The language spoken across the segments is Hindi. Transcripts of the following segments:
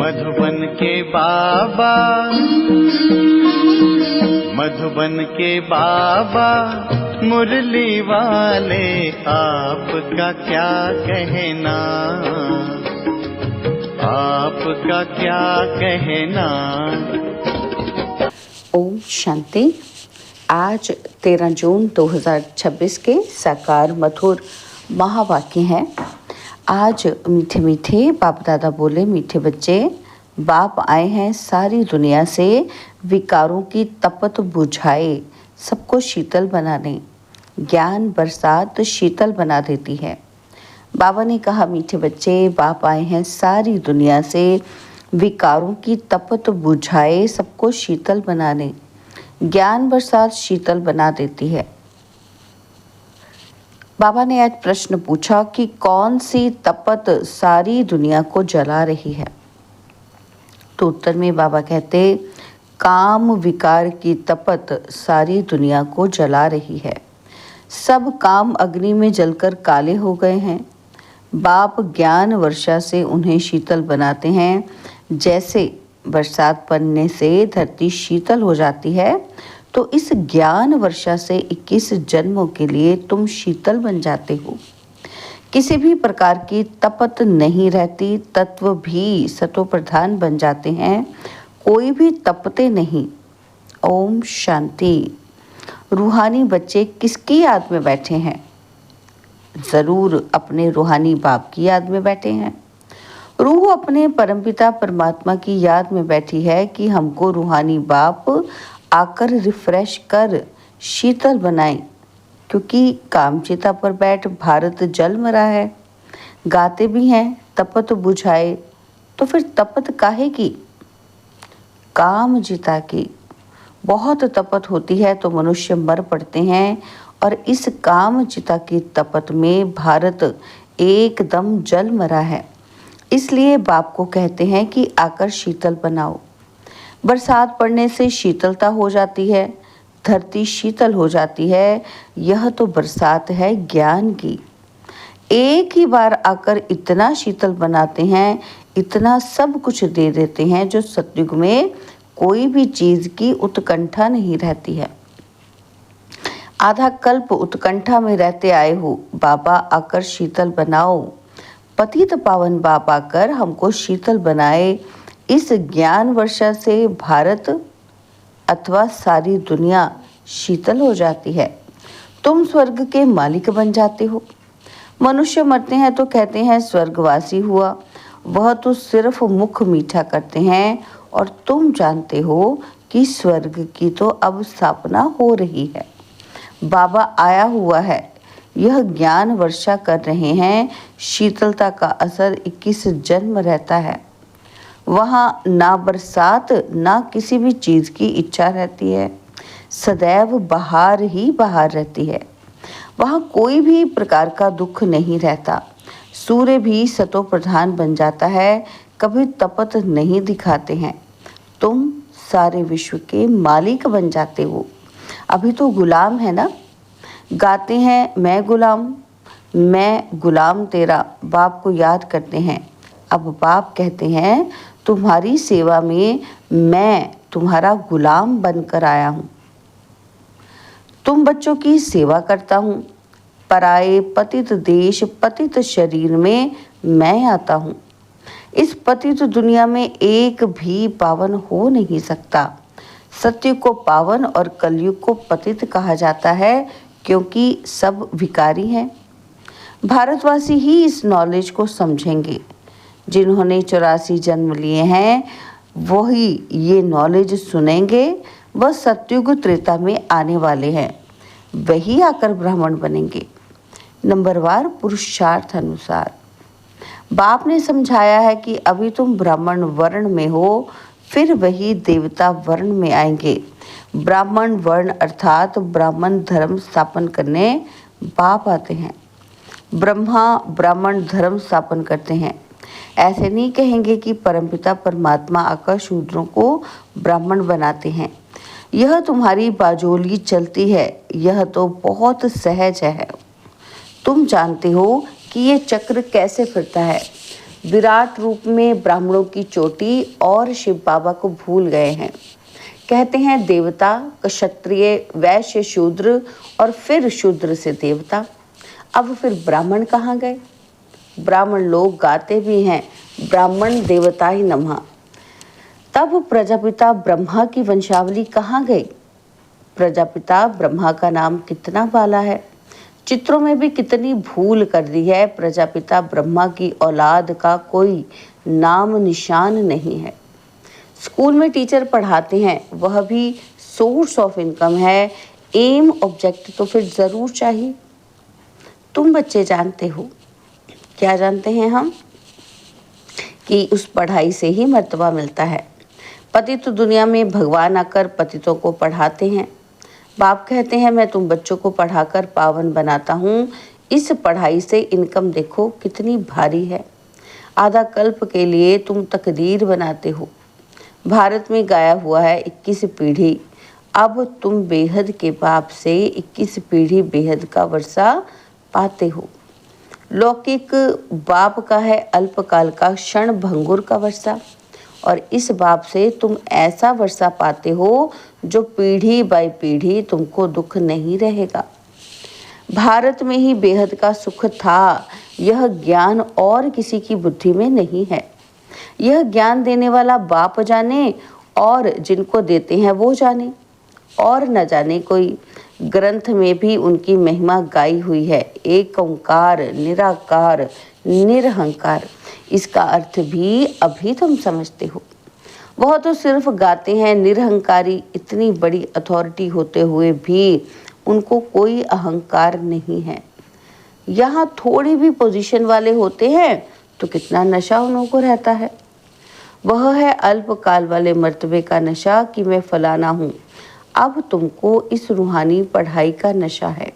मधुबन के बाबा, मधुबन के बाबा मुरली वाले, आपका क्या कहना, आपका क्या कहना। ओम शांति। आज 13 जून 2026 के साकार मधुर महावाक्य हैं। आज मीठे मीठे बाप दादा बोले, मीठे बच्चे, बाप आए हैं सारी दुनिया से विकारों की तपत बुझाए, सबको शीतल बनाने। ज्ञान बरसात शीतल बना देती है। बाबा ने कहा, मीठे बच्चे, बाप आए हैं सारी दुनिया से विकारों की तपत बुझाए, सबको शीतल बनाने। ज्ञान बरसात शीतल बना देती है। बाबा ने आज प्रश्न पूछा कि कौन सी तपत सारी दुनिया को जला रही है। तो उत्तर में बाबा कहते, काम विकार की तपत सारी दुनिया को जला रही है। सब काम अग्नि में जलकर काले हो गए हैं। बाप ज्ञान वर्षा से उन्हें शीतल बनाते हैं। जैसे बरसात पड़ने से धरती शीतल हो जाती है, तो इस ज्ञान वर्षा से 21 जन्मों के लिए तुम शीतल बन जाते हो। किसी भी प्रकार की तपत नहीं रहती। तत्व भी सतो प्रधान बन जाते हैं, कोई भी तपते नहीं। ओम शांति। रूहानी बच्चे किसकी याद में बैठे हैं? जरूर अपने रूहानी बाप की याद में बैठे हैं। रूह अपने परमपिता परमात्मा की याद में बैठी है कि हमको रूहानी बाप आकर रिफ्रेश कर शीतल बनाए, क्योंकि कामचिता पर बैठ भारत जल मरा है। गाते भी हैं तपत बुझाए, तो फिर तपत काहे की? काम जिता की। बहुत तपत होती है तो मनुष्य मर पड़ते हैं, और इस काम चिता की तपत में भारत एकदम जल मरा है। इसलिए बाप को कहते हैं कि आकर शीतल बनाओ। बरसात पड़ने से शीतलता हो जाती है, धरती शीतल हो जाती है। यह तो बरसात है ज्ञान की। एक ही बार आकर इतना शीतल बनाते हैं, इतना सब कुछ दे देते हैं, जो सतयुग में कोई भी चीज की उत्कंठा नहीं रहती है। आधा कल्प उत्कंठा में रहते आए हो, बाबा आकर शीतल बनाओ। पतित पावन बाप आकर हमको शीतल बनाए। इस ज्ञान वर्षा से भारत अथवा सारी दुनिया शीतल हो जाती है। तुम स्वर्ग के मालिक बन जाते हो। मनुष्य मरते हैं तो कहते हैं स्वर्गवासी हुआ। वह तो सिर्फ मुख मीठा करते हैं, और तुम जानते हो कि स्वर्ग की तो अब स्थापना हो रही है। बाबा आया हुआ है, यह ज्ञान वर्षा कर रहे हैं। शीतलता का असर 21 जन्म रहता है। वहाँ ना बरसात ना किसी भी चीज की इच्छा रहती है। सदैव बाहर ही बाहर रहती है। वहाँ कोई भी प्रकार का दुख नहीं रहता। सूर्य भी सतो प्रधान बन जाता है, कभी तपत नहीं दिखाते हैं। तुम सारे विश्व के मालिक बन जाते हो। अभी तो गुलाम है ना। गाते हैं मैं गुलाम तेरा, बाप को याद करते हैं। अब बाप कहते हैं तुम्हारी सेवा में मैं तुम्हारा गुलाम बनकर आया हूँ। तुम बच्चों की सेवा करता हूँ। पराए पतित देश पतित शरीर में मैं आता हूँ। इस पतित दुनिया में एक भी पावन हो नहीं सकता। सत्य को पावन और कलयुग को पतित कहा जाता है, क्योंकि सब विकारी हैं। भारतवासी ही इस नॉलेज को समझेंगे। जिन्होंने 84 जन्म लिए हैं वही ये नॉलेज सुनेंगे। वह सतयुग त्रेता में आने वाले हैं, वही आकर ब्राह्मण बनेंगे। नंबरवार पुरुषार्थ अनुसार बाप ने समझाया है कि अभी तुम ब्राह्मण वर्ण में हो, फिर वही देवता वर्ण में आएंगे। ब्राह्मण वर्ण अर्थात ब्राह्मण धर्म स्थापन करने बाप आते हैं। ब्रह्मा ब्राह्मण धर्म स्थापन करते हैं। ऐसे नहीं कहेंगे कि परमपिता परमात्मा आकर शूद्रों को ब्राह्मण बनाते हैं। यह तुम्हारी बाजोली चलती है, यह तो बहुत सहज है। तुम जानते हो कि ये चक्र कैसे फिरता है। विराट रूप में ब्राह्मणों की चोटी और शिव बाबा को भूल गए हैं। कहते हैं देवता, क्षत्रिय, वैश्य, शूद्र और फिर शूद्र से देवता। अब फिर ब्राह्मण कहाँ गए? ब्राह्मण लोग गाते भी हैं ब्राह्मण देवता ही नमः। तब प्रजापिता ब्रह्मा की वंशावली कहाँ गई? प्रजापिता ब्रह्मा का नाम कितना बाला है, चित्रों में भी कितनी भूल कर दी है। प्रजापिता ब्रह्मा की औलाद का कोई नाम निशान नहीं है। स्कूल में टीचर पढ़ाते हैं, वह भी सोर्स ऑफ इनकम है, एम ऑब्जेक्ट तो फिर ज़रूर चाहिए। तुम बच्चे जानते हो, क्या जानते हैं हम? कि उस पढ़ाई से ही मर्तबा मिलता है। पति तो दुनिया में भगवान आकर पतितों को पढ़ाते हैं। बाप कहते हैं मैं तुम बच्चों को पढ़ाकर पावन बनाता हूँ। इस पढ़ाई से इनकम देखो कितनी भारी है। आधा कल्प के लिए तुम तकदीर बनाते हो। भारत में गाया हुआ है 21 पीढ़ी। अब तुम बेहद के बाप से 21 पीढ़ी बेहद का वर्षा पाते हो। लौकिक बाप का है अल्पकाल का क्षण भंगुर का वर्षा, और इस बाप से तुम ऐसा वर्षा पाते हो जो पीढ़ी बाई पीढ़ी तुमको दुख नहीं रहेगा। भारत में ही बेहद का सुख था, यह ज्ञान और किसी की बुद्धि में नहीं है। यह ज्ञान देने वाला बाप जाने और जिनको देते हैं वो जाने, और न जाने कोई। ग्रंथ में भी उनकी महिमा गाई हुई है, एक ओंकार, निराकार, निरहंकार। इसका अर्थ भी अभी तुम समझते हो। वह तो सिर्फ गाते हैं निरहंकारी। इतनी बड़ी अथॉरिटी होते हुए भी उनको कोई अहंकार नहीं है। यहाँ थोड़ी भी पोजीशन वाले होते हैं तो कितना नशा उन को रहता है। वह है अल्पकाल वाले मर्तबे का नशा कि मैं फलाना हूँ। अब तुमको इस रूहानी पढ़ाई का नशा है।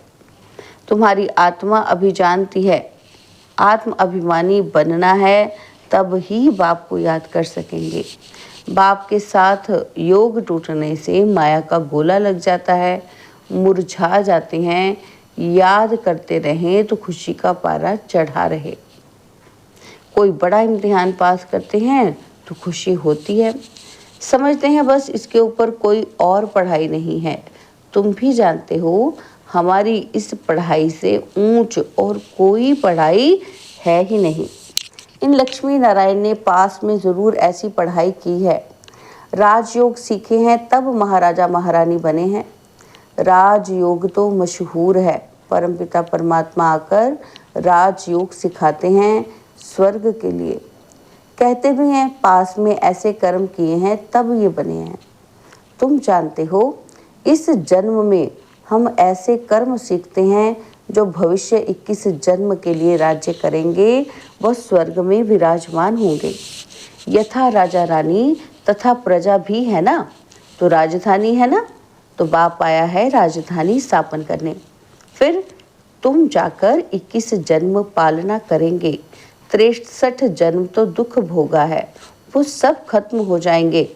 तुम्हारी आत्मा अभी जानती है आत्म अभिमानी बनना है, तब ही बाप को याद कर सकेंगे। बाप के साथ योग टूटने से माया का गोला लग जाता है, मुरझा जाते हैं। याद करते रहें तो खुशी का पारा चढ़ा रहे। कोई बड़ा इम्तिहान पास करते हैं तो खुशी होती है, समझते हैं बस इसके ऊपर कोई और पढ़ाई नहीं है। तुम भी जानते हो हमारी इस पढ़ाई से ऊंच और कोई पढ़ाई है ही नहीं। इन लक्ष्मी नारायण ने पास में ज़रूर ऐसी पढ़ाई की है। राजयोग सीखे हैं तब महाराजा महारानी बने हैं। राजयोग तो मशहूर है। परमपिता परमात्मा आकर राजयोग सिखाते हैं स्वर्ग के लिए। कहते भी हैं पास में ऐसे कर्म किए हैं तब ये बने हैं। तुम जानते हो इस जन्म में हम ऐसे कर्म सीखते हैं जो भविष्य 21 जन्म के लिए राज्य करेंगे, वह स्वर्ग में विराजमान होंगे। यथा राजा रानी तथा प्रजा भी है ना, तो राजधानी है ना, तो बाप आया है राजधानी स्थापन करने। फिर तुम जाकर 21 जन्म पालना करेंगे। 63 जन्म तो दुख भोगा है, वो सब खत्म हो जाएंगे।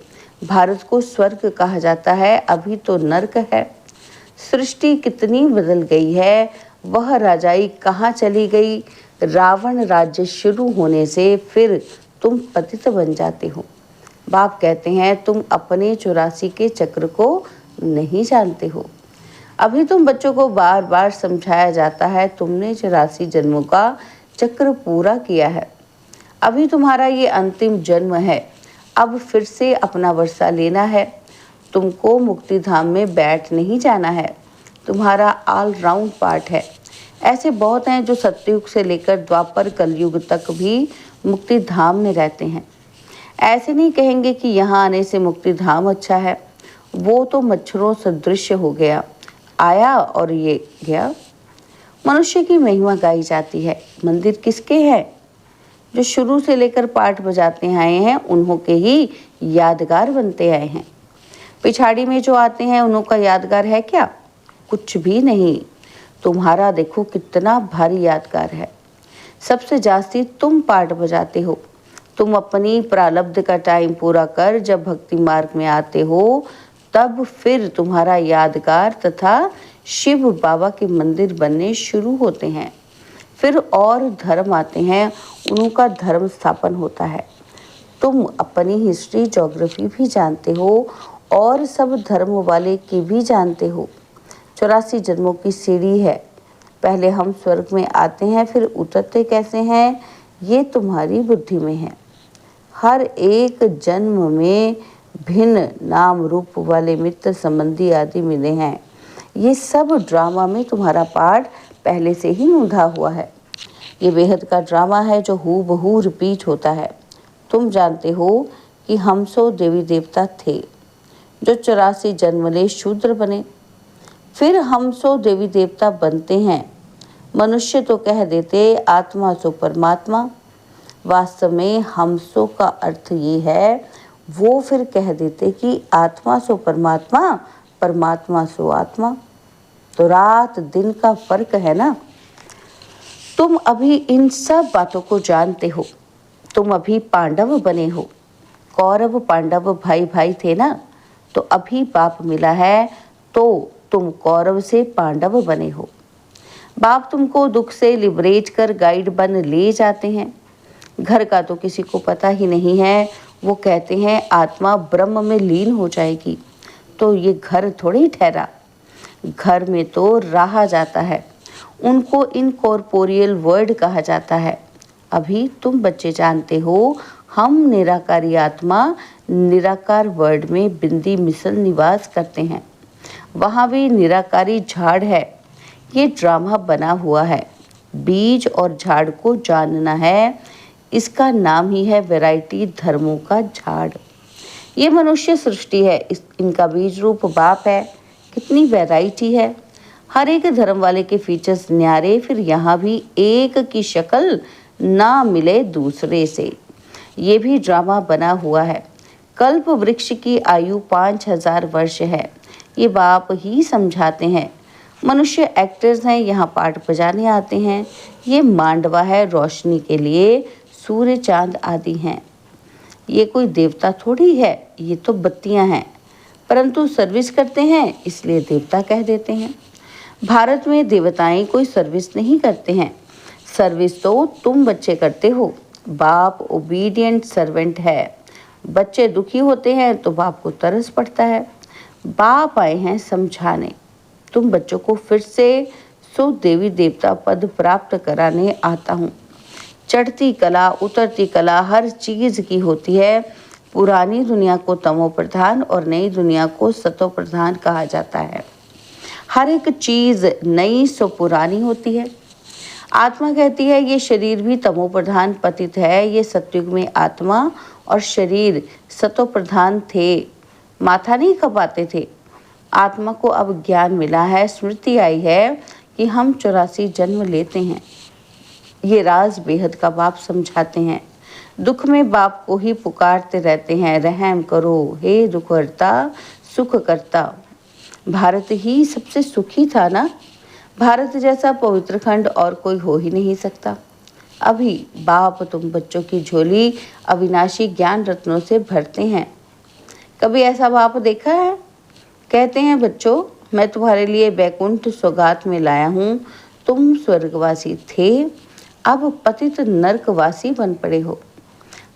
भारत को स्वर्ग कहा जाता है, अभी तो नर्क है। सृष्टि कितनी बदल गई है, वह राजाई कहाँ चली गई। रावण राज्य शुरू होने से फिर तुम पतित बन जाते हो। बाप कहते हैं तुम अपने 84 के चक्र को नहीं जानते हो। अभी तुम बच्चों को बार बार समझाया जाता है तुमने 84 जन्मों का चक्र पूरा किया है। अभी तुम्हारा ये अंतिम जन्म है। अब फिर से अपना वर्षा लेना है। तुमको मुक्ति धाम में बैठ नहीं जाना है, तुम्हारा ऑल राउंड पार्ट है। ऐसे बहुत हैं जो सतयुग से लेकर द्वापर कलयुग तक भी मुक्ति धाम में रहते हैं। ऐसे नहीं कहेंगे कि यहाँ आने से मुक्ति धाम अच्छा है, वो तो मच्छरों सदृश हो गया, आया और ये गया। मनुष्य की महिमा गाई जाती है। मंदिर किसके हैं? जो शुरू से लेकर पाठ बजाते आए हैं उन्हों के ही यादगार बनते आए हैं। पिछाड़ी में जो आते हैं उन्हों का यादगार है क्या? कुछ भी नहीं। तुम्हारा देखो कितना भारी यादगार है। सबसे जास्ती तुम पाठ बजाते हो। तुम अपनी प्रारब्ध का टाइम पूरा कर जब भक्ति मार्ग में आते हो, तब फिर तुम्हारा यादगार तथा शिव बाबा के मंदिर बनने शुरू होते हैं। फिर और धर्म आते हैं, उन्हों का धर्म स्थापन होता है। तुम अपनी हिस्ट्री ज्योग्राफी भी जानते हो और सब धर्म वाले की भी जानते हो। 84 जन्मों की सीढ़ी है, पहले हम स्वर्ग में आते हैं फिर उतरते कैसे हैं ये तुम्हारी बुद्धि में है। हर एक जन्म में भिन्न नाम रूप वाले मित्र संबंधी आदि मिले हैं। ये सब ड्रामा में तुम्हारा पार्ट पहले से ही नूंधा हुआ है। ये बेहद का ड्रामा है जो हूबहू रिपीट होता है। तुम जानते हो कि हम 100 देवी देवता थे जो 84 जन्म ले शूद्र बने, फिर हम 100 देवी देवता बनते हैं। मनुष्य तो कह देते आत्मा सो परमात्मा, वास्तव में हम 100 का अर्थ ये है, वो फिर कह देते कि आत्मा सो परमात्मा, परमात्मा सो आत्मा। तो रात दिन का फर्क है ना। तुम अभी इन सब बातों को जानते हो। तुम अभी पांडव बने हो। कौरव पांडव भाई भाई थे ना, तो अभी बाप मिला है तो तुम कौरव से पांडव बने हो। बाप तुमको दुख से लिबरेट कर गाइड बन ले जाते हैं। घर का तो किसी को पता ही नहीं है। वो कहते हैं आत्मा ब्रह्म में लीन हो जाएगी, तो ये घर थोड़ी ठहरा। घर में तो रहा जाता है, उनको इनकॉर्पोरियल वर्ड कहा जाता है। अभी तुम बच्चे जानते हो हम निराकारी आत्मा निराकार वर्ड में बिंदी मिसल निवास करते हैं। वहाँ भी निराकारी झाड़ है। ये ड्रामा बना हुआ है। बीज और झाड़ को जानना है, इसका नाम ही है वैरायटी धर्मों का झाड़। ये मनुष्य सृष्टि है, इनका बीज रूप बाप है। कितनी वैरायटी है। हर एक धर्म वाले के फीचर्स न्यारे, फिर यहाँ भी एक की शक्ल ना मिले दूसरे से। ये भी ड्रामा बना हुआ है। कल्प वृक्ष की आयु 5000 वर्ष है। ये बाप ही समझाते हैं। मनुष्य एक्टर्स हैं, यहाँ पाठ बजाने आते हैं। ये मांडवा है, रोशनी के लिए सूर्य चांद आदि हैं। ये कोई देवता थोड़ी है, ये तो बत्तियां हैं, परंतु सर्विस करते हैं इसलिए देवता कह देते हैं। भारत में देवताएं कोई सर्विस नहीं करते हैं। सर्विस तो तुम बच्चे करते हो। बाप ओबीडियंट सर्वेंट है। बच्चे दुखी होते हैं तो बाप को तरस पड़ता है। बाप आए हैं समझाने। तुम बच्चों को फिर से 100 देवी देवता पद प्राप्त कराने आता हूँ। चढ़ती कला उतरती कला हर चीज की होती है। पुरानी दुनिया को तमो प्रधान और नई दुनिया को सतो प्रधान कहा जाता है। हर एक चीज नई सो पुरानी होती है। आत्मा कहती है ये शरीर भी तमो प्रधान पतित है। ये सतयुग में आत्मा और शरीर सतो प्रधान थे, माथा नहीं खपाते थे। आत्मा को अब ज्ञान मिला है, स्मृति आई है कि हम 84 जन्म लेते हैं। ये राज बेहद का बाप समझाते हैं। दुख में बाप को ही पुकारते रहते हैं, रहम करो हे दुखहर्ता सुख करता। भारत ही सबसे सुखी था ना। भारत जैसा पवित्र खंड और कोई हो ही नहीं सकता। अभी बाप तुम बच्चों की झोली अविनाशी ज्ञान रत्नों से भरते हैं। कभी ऐसा बाप देखा है? कहते हैं बच्चों मैं तुम्हारे लिए बैकुंठ सौगात में लाया हूँ। तुम स्वर्गवासी थे, अब पतित नरकवासी बन पड़े हो।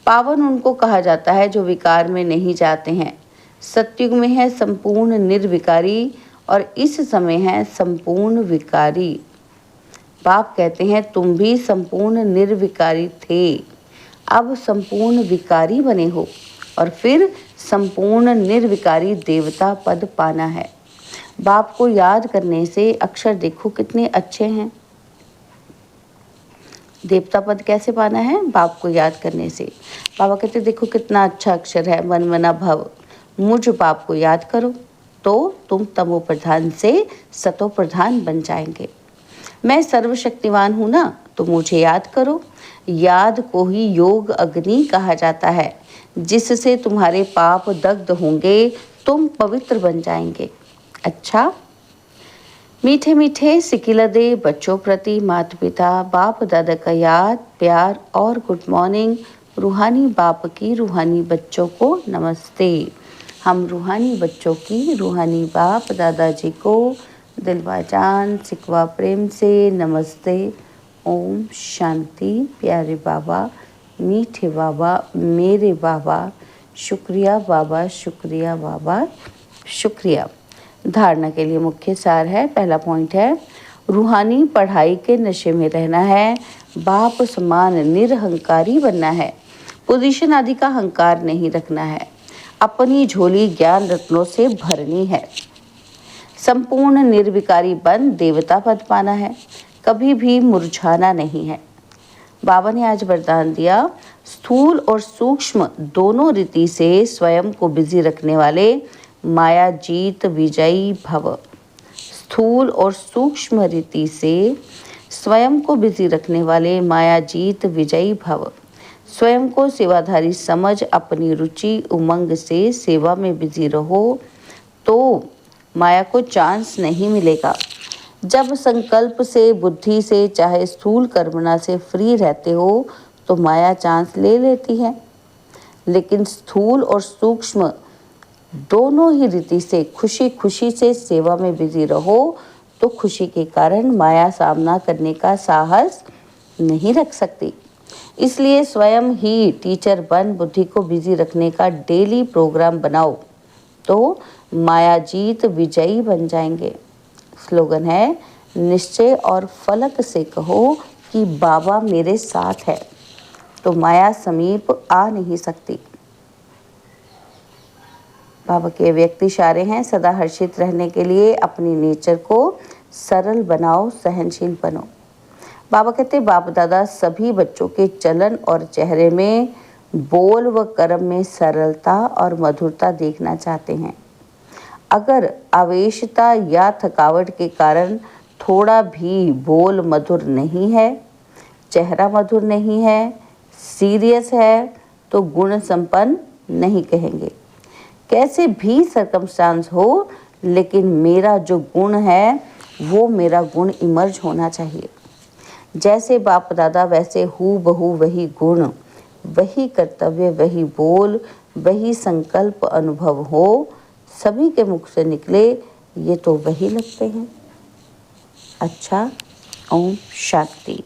पावन उनको कहा जाता है जो विकार में नहीं जाते हैं। सतयुग में है संपूर्ण निर्विकारी और इस समय है संपूर्ण विकारी। बाप कहते हैं तुम भी संपूर्ण निर्विकारी थे, अब संपूर्ण विकारी बने हो और फिर संपूर्ण निर्विकारी देवता पद पाना है। बाप को याद करने से अक्षर देखो कितने अच्छे हैं। देवता पद कैसे पाना है? बाप को याद करने से। बाबा कहते देखो कितना अच्छा अक्षर है, मन मना भव। मुझ बाप को याद करो तो तुम तमो प्रधान से सतो प्रधान बन जाएंगे। मैं सर्वशक्तिवान हूँ ना, तो मुझे याद करो। याद को ही योग अग्नि कहा जाता है, जिससे तुम्हारे पाप दग्ध होंगे, तुम पवित्र बन जाएंगे। अच्छा, मीठे मीठे सिकिला दे बच्चों प्रति माता पिता बाप दादा का याद प्यार और गुड मॉर्निंग। रूहानी बाप की रूहानी बच्चों को नमस्ते। हम रूहानी बच्चों की रूहानी बाप दादाजी को दिलवा जान सिकवा प्रेम से नमस्ते। ओम शांति। प्यारे बाबा, मीठे बाबा, मेरे बाबा, शुक्रिया बाबा, शुक्रिया बाबा, शुक्रिया। धारणा के लिए मुख्य सार है। पहला पॉइंट है, रूहानी पढ़ाई के नशे में रहना है, बाप समान निरहंकारी बनना है, पोजीशन आदि का अहंकार नहीं रखना है, अपनी झोली ज्ञान रत्नों से भरनी है, संपूर्ण निर्विकारी बन देवता पद पाना है, कभी भी मुरझाना नहीं है। बाबा ने आज वरदान दिया, स्थूल और सूक्ष्म दोनों रीति से स्वयं को बिजी रखने वाले माया जीत विजयी भव। स्थूल और सूक्ष्म रीति से स्वयं को बिजी रखने वाले माया जीत विजयी भव। स्वयं को सेवाधारी समझ अपनी रुचि उमंग से सेवा में बिजी रहो तो माया को चांस नहीं मिलेगा। जब संकल्प से, बुद्धि से, चाहे स्थूल कर्मणा से फ्री रहते हो तो माया चांस ले लेती है। लेकिन स्थूल और सूक्ष्म दोनों ही रीति से खुशी खुशी से सेवा में बिजी रहो तो खुशी के कारण माया सामना करने का साहस नहीं रख सकती। इसलिए स्वयं ही टीचर बन बुद्धि को बिजी रखने का डेली प्रोग्राम बनाओ तो माया जीत विजयी बन जाएंगे। स्लोगन है, निश्चय और फलक से कहो कि बाबा मेरे साथ है तो माया समीप आ नहीं सकती। बाबा के व्यक्ति इशारे हैं, सदा हर्षित रहने के लिए अपनी नेचर को सरल बनाओ, सहनशील बनो। बाबा कहते, बाप दादा सभी बच्चों के चलन और चेहरे में, बोल व कर्म में सरलता और मधुरता देखना चाहते हैं। अगर आवेशता या थकावट के कारण थोड़ा भी बोल मधुर नहीं है, चेहरा मधुर नहीं है, सीरियस है तो गुण संपन्न नहीं कहेंगे। कैसे भी सर्कमस्टांस हो, लेकिन मेरा जो गुण है वो मेरा गुण इमर्ज होना चाहिए। जैसे बाप दादा वैसे हूबहू वही गुण, वही कर्तव्य, वही बोल, वही संकल्प अनुभव हो, सभी के मुख से निकले, ये तो वही लगते हैं। अच्छा, ओम शांति।